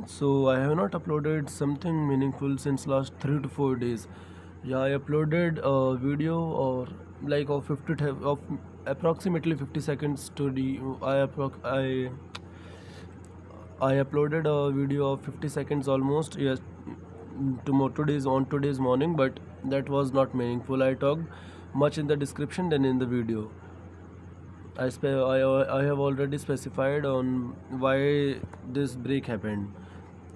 So I have not uploaded something meaningful since last 3 to 4 days. Yeah, I uploaded a video or like of of approximately 50 seconds to the I uploaded a video of 50 seconds almost, yes, today's morning, but that was not meaningful. I talked much in the description than in the video. I have already specified on why this break happened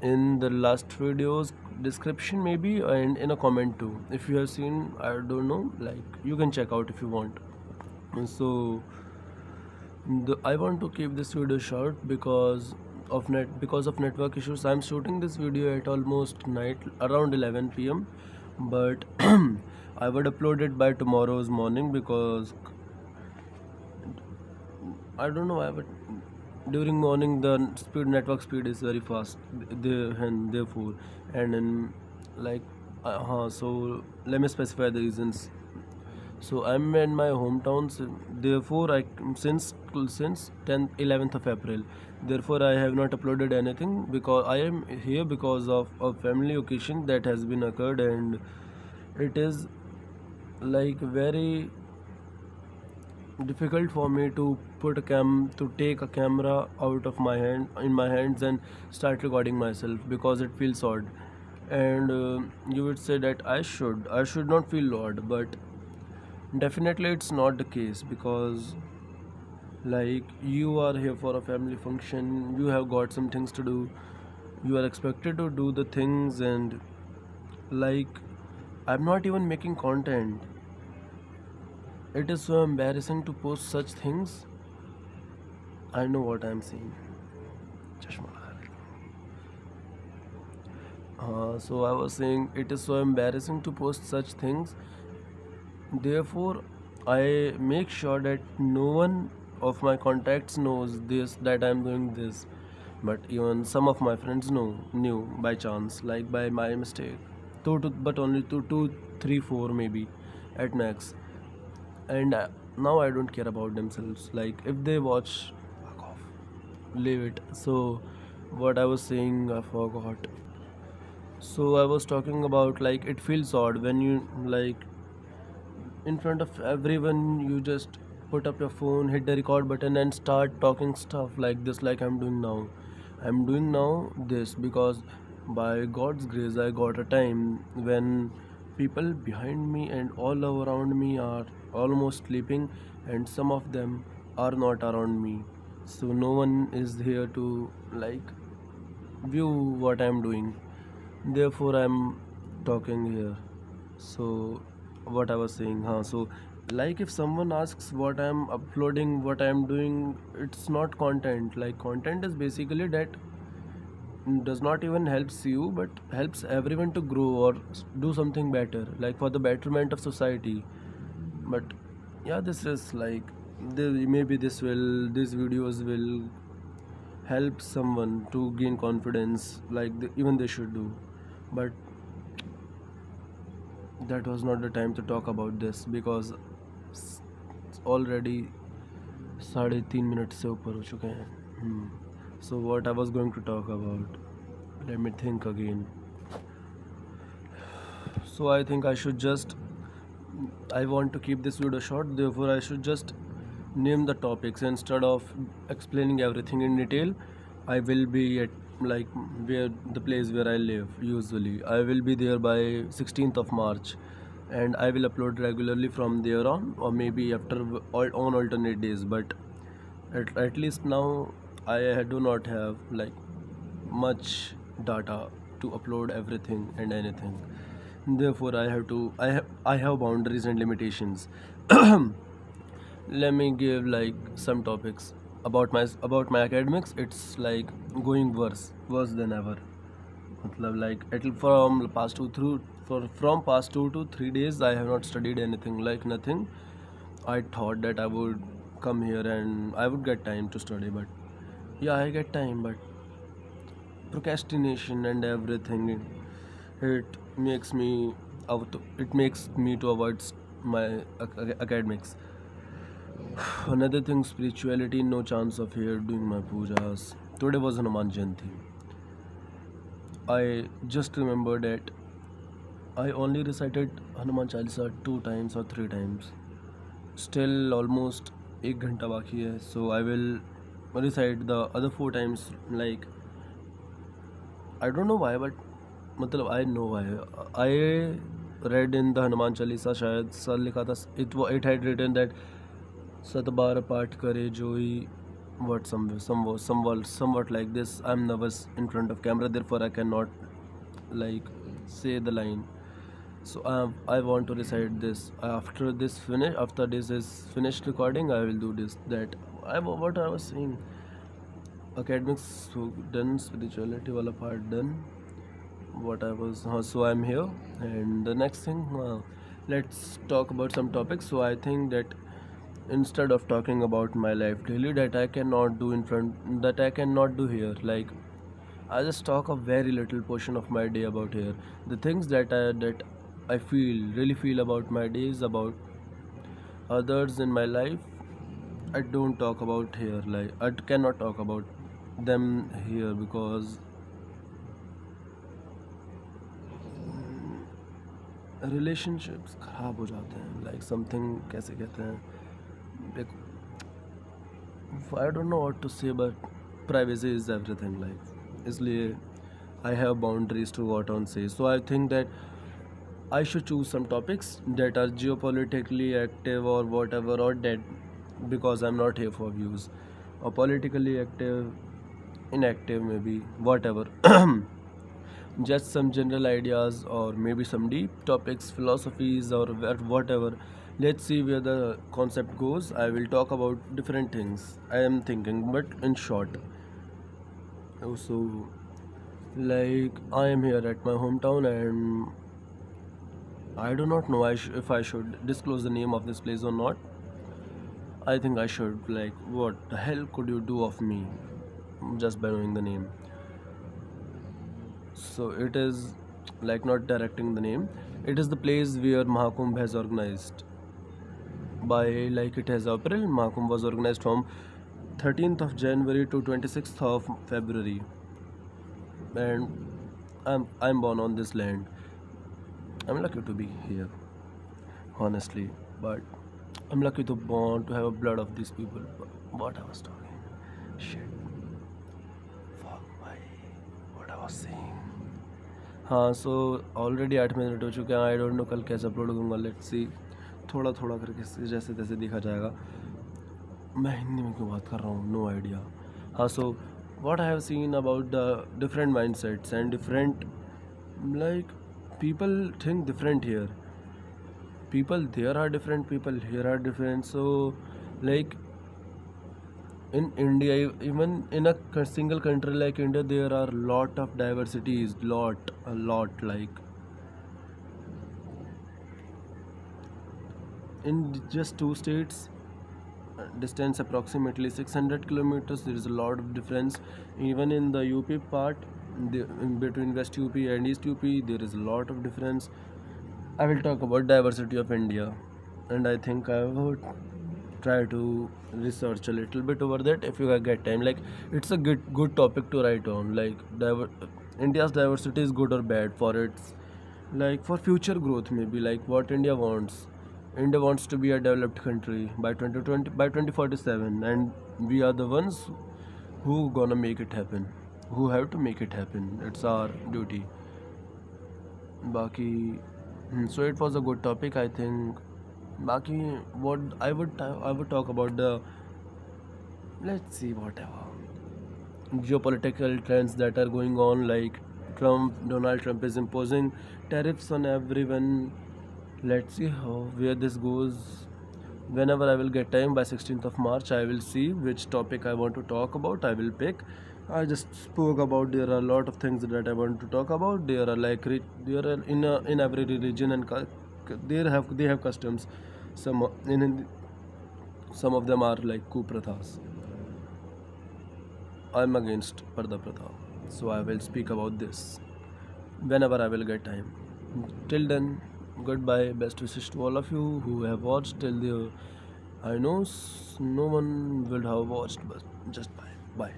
in the last video's description maybe, and in a comment too. If you have seen, I don't know, like you can check out if you want. So I want to keep this video short because of network issues. I'm shooting this video at almost night around 11 p.m., but I would upload it by tomorrow's morning because I don't know. I would during morning the network speed is very fast. And therefore, and then like so let me specify the reasons. So I'm in my hometown. Therefore, I since 10th 11th of April. Therefore, I have not uploaded anything because I am here because of a family occasion that has been occurred, and it is like very difficult for me to take a camera out of my hands and start recording myself because it feels odd. And you would say that I should not feel odd, but definitely it's not the case because like you are here for a family function, you have got some things to do, you are expected to do the things, and like I'm not even making content. It is so embarrassing to post such things. I know what I'm saying. Chashma laga hai. So I was saying it is so embarrassing to post such things. Therefore, I make sure that no one of my contacts knows this that I'm doing this. But even some of my friends knew by chance, like by my mistake. But only two, three, four maybe, at max. And now I don't care about themselves. Like if they watch, fuck off, leave it. So what I was saying, I forgot. So I was talking about like it feels odd when you like in front of everyone you just put up your phone, hit the record button, and start talking stuff like this, like I'm doing now this because by God's grace I got a time when people behind me and all around me are almost sleeping, and some of them are not around me, so no one is here to like view what I'm doing. Therefore I'm talking here. So what I was saying, so like if someone asks what I'm uploading, what I'm doing, it's not content. Like content is basically that does not even helps you but helps everyone to grow or do something better, like for the betterment of society. But yeah, this is like maybe these videos will help someone to gain confidence, like even they should do. But that was not the time to talk about this because it's already 3.5 minute से ऊपर हो चुके हैं. So what I was going to talk about, let me think again. So I think I want to keep this video short, therefore I should just name the topics instead of explaining everything in detail. I will be at like where the place where I live usually. I will be there by 16th of March, and I will upload regularly from there on, or maybe after on alternate days. But at least now I do not have like much data to upload everything and anything. Therefore, I have boundaries and limitations. Let me give like some topics about my academics. It's like going worse than ever. मतलब like from past 2 to 3 days I have not studied anything, like nothing. I thought that I would come here and I would get time to study, but yeah, I get time, but procrastination and everything, it makes me it makes me to avoid my academics. Another thing, spirituality, no chance of here doing my pujas. Today was Hanuman Jayanti. I just remembered that I only recited Hanuman Chalisa 2 times or 3 times. Still almost एक घंटा बाकी है, so I will recite the other 4 times. Like I don't know why, but मतलब I know why. I read in the Hanuman Chalisa शायद sir लिखा था, it had written that सत बार पाठ करे जोई, what somewhat like this. I'm nervous in front of camera, therefore I cannot like say the line. So I want to recite this. After this is finished recording, I will do this. That what I was saying. Academics done, spirituality wala part done. What I was so I'm here, and the next thing, let's talk about some topics. So I think that instead of talking about my life daily, that I cannot do in front, that I cannot do here, like I just talk a very little portion of my day about here. The things that I really feel about my days, about others in my life, I don't talk about here. Like I cannot talk about them here because relationships खराब हो जाते हैं. Like something कैसे कहते हैं? Like I don't know what to say, but privacy is everything. Like इसलिए I have boundaries to what on say. So I think that I should choose some topics that are geopolitically active or whatever, or dead, because I'm not here for views, or politically active, inactive, maybe whatever. Just some general ideas, or maybe some deep topics, philosophies, or whatever. Let's see where the concept goes. I will talk about different things I am thinking, but in short. So, like, I am here at my hometown, and I do not know if I should disclose the name of this place or not. I think I should. Like, what the hell could you do of me just by knowing the name? So it is like not directing the name. It is the place where Mahakumbh has organized. By like it has April, Mahakumbh was organized from 13th of January to 26th of February, and I'm born on this land. I'm lucky to be here, honestly, but I'm lucky to born to have a blood of these people. What I was talking, shit, fuck my, what I was saying. हाँ, so already 8 minute हो चुके हैं. I don't know कल कैसे upload करूँगा. Let's see, थोड़ा थोड़ा करके जैसे तैसे देखा जाएगा. मैं हिंदी में क्यों बात कर रहा हूँ, नो आइडिया. हाँ, सो what I have seen about the different mindsets and different, like, people think different here. People there are different, people here are different. So, like, in India, even in a single country like India, there are lot of diversities, a lot. Like in just two states, distance approximately 600 kilometers, there is a lot of difference. Even in the UP part, in between West UP and East UP, there is a lot of difference. I will talk about diversity of India, and I think I would try to research a little bit over that if you get time. Like it's a good topic to write on. Like India's diversity is good or bad for its, like, for future growth, maybe, like what India wants. India wants to be a developed country by 2020, by 2047, and we are the ones who gonna make it happen. Who have to make it happen. It's our duty. Baki, so it was a good topic, I think. Baki, what I would talk about the, let's see, whatever geopolitical trends that are going on, like Donald Trump is imposing tariffs on everyone. Let's see how where this goes. Whenever I will get time by 16th of March, I will see which topic I want to talk about. I will pick. I just spoke about, there are a lot of things that I want to talk about. There are like there are in every religion, and they have customs. Some of them are like kuprathas. I'm against Parda Pratha, so I will speak about this whenever I will get time. Till then, goodbye. Best wishes to all of you who have watched till the I know no one will have watched, but just bye. Bye.